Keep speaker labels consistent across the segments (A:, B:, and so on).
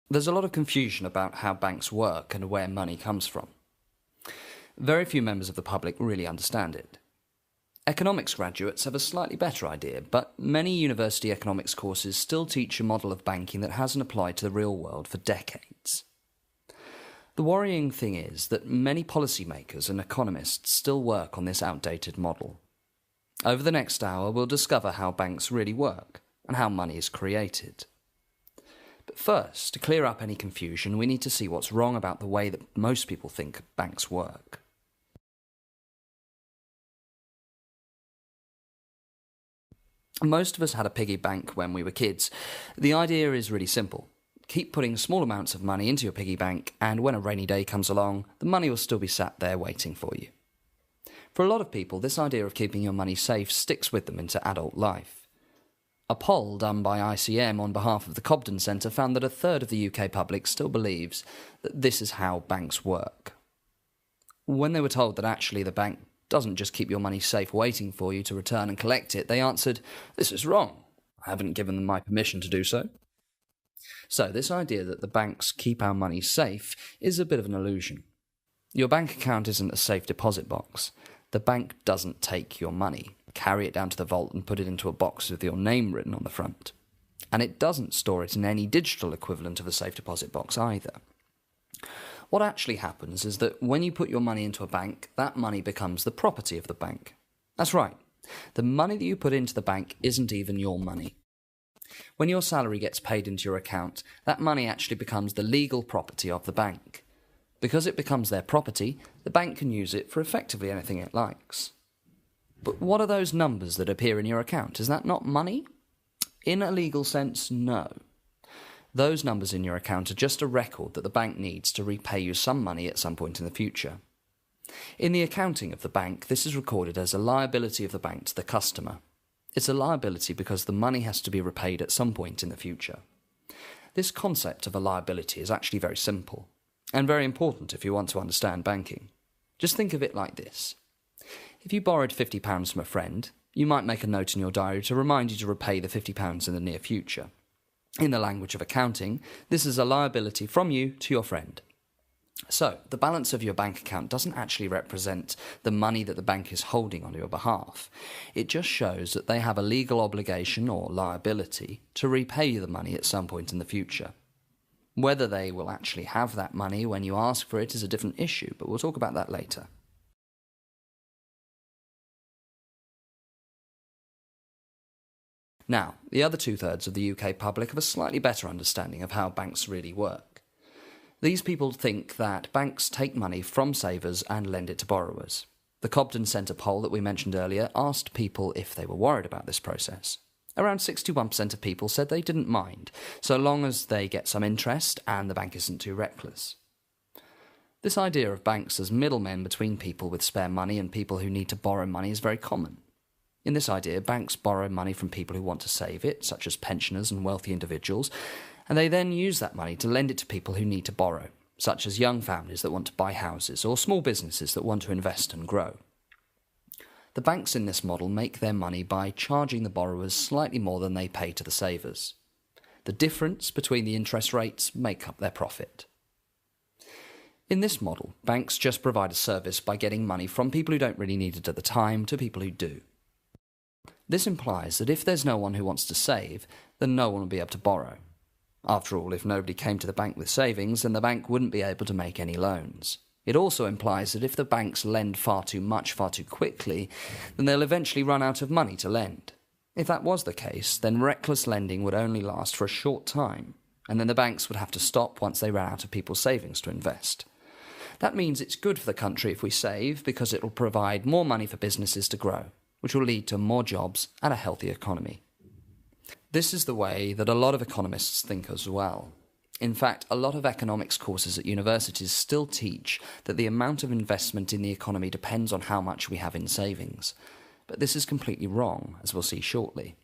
A: There's a lot of confusion about how banks work and where money comes from. Very few members of the public really understand it. Economics graduates have a slightly better idea, but many university economics courses still teach a model of banking that hasn't applied to the real world for decades. The worrying thing is that many policymakers and economists still work on this outdated model. Over the next hour, we'll discover how banks really work and how money is created. But first, to clear up any confusion, we need to see what's wrong about the way that most people think banks work. Most of us had a piggy bank when we were kids. The idea is really simple. Keep putting small amounts of money into your piggy bank, and when a rainy day comes along, the money will still be sat there waiting for you. For a lot of people, this idea of keeping your money safe sticks with them into adult life. A poll done by ICM on behalf of the Cobden Centre found that a third of the UK public still believes that this is how banks work. When they were told that actually the bank doesn't just keep your money safe waiting for you to return and collect it, they answered, "This is wrong. I haven't given them my permission to do so." So this idea that the banks keep our money safe is a bit of an illusion. Your bank account isn't a safe deposit box. The bank doesn't take your money, carry it down to the vault and put it into a box with your name written on the front. And it doesn't store it in any digital equivalent of a safe deposit box either. What actually happens is that when you put your money into a bank, that money becomes the property of the bank. That's right. The money that you put into the bank isn't even your money. When your salary gets paid into your account, that money actually becomes the legal property of the bank. Because it becomes their property, the bank can use it for effectively anything it likes. But what are those numbers that appear in your account? Is that not money? In a legal sense, no. Those numbers in your account are just a record that the bank needs to repay you some money at some point in the future. In the accounting of the bank, this is recorded as a liability of the bank to the customer. It's a liability because the money has to be repaid at some point in the future. This concept of a liability is actually very simple, and very important if you want to understand banking. Just think of it like this. If you borrowed £50 from a friend, you might make a note in your diary to remind you to repay the £50 in the near future. In the language of accounting, this is a liability from you to your friend. So, the balance of your bank account doesn't actually represent the money that the bank is holding on your behalf. It just shows that they have a legal obligation or liability to repay you the money at some point in the future. Whether they will actually have that money when you ask for it is a different issue, but we'll talk about that later. Now, the other two-thirds of the UK public have a slightly better understanding of how banks really work. These people think that banks take money from savers and lend it to borrowers. The Cobden Centre poll that we mentioned earlier asked people if they were worried about this process. Around 61% of people said they didn't mind, so long as they get some interest and the bank isn't too reckless. This idea of banks as middlemen between people with spare money and people who need to borrow money is very common. In this idea, banks borrow money from people who want to save it, such as pensioners and wealthy individuals, and they then use that money to lend it to people who need to borrow, such as young families that want to buy houses or small businesses that want to invest and grow. The banks in this model make their money by charging the borrowers slightly more than they pay to the savers. The difference between the interest rates make up their profit. In this model, banks just provide a service by getting money from people who don't really need it at the time to people who do. This implies that if there's no one who wants to save, then no one will be able to borrow. After all, if nobody came to the bank with savings, then the bank wouldn't be able to make any loans. It also implies that if the banks lend far too much far too quickly, then they'll eventually run out of money to lend. If that was the case, then reckless lending would only last for a short time, and then the banks would have to stop once they ran out of people's savings to invest. That means it's good for the country if we save, because it will provide more money for businesses to grow, which will lead to more jobs and a healthy economy. This is the way that a lot of economists think as well. In fact, a lot of economics courses at universities still teach that the amount of investment in the economy depends on how much we have in savings. But this is completely wrong, as we'll see shortly.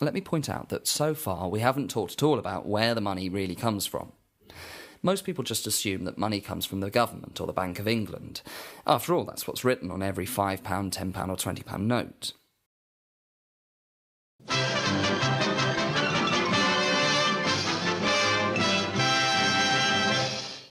A: Let me point out that so far we haven't talked at all about where the money really comes from. Most people just assume that money comes from the government or the Bank of England. After all, that's what's written on every £5, £10 or £20 note.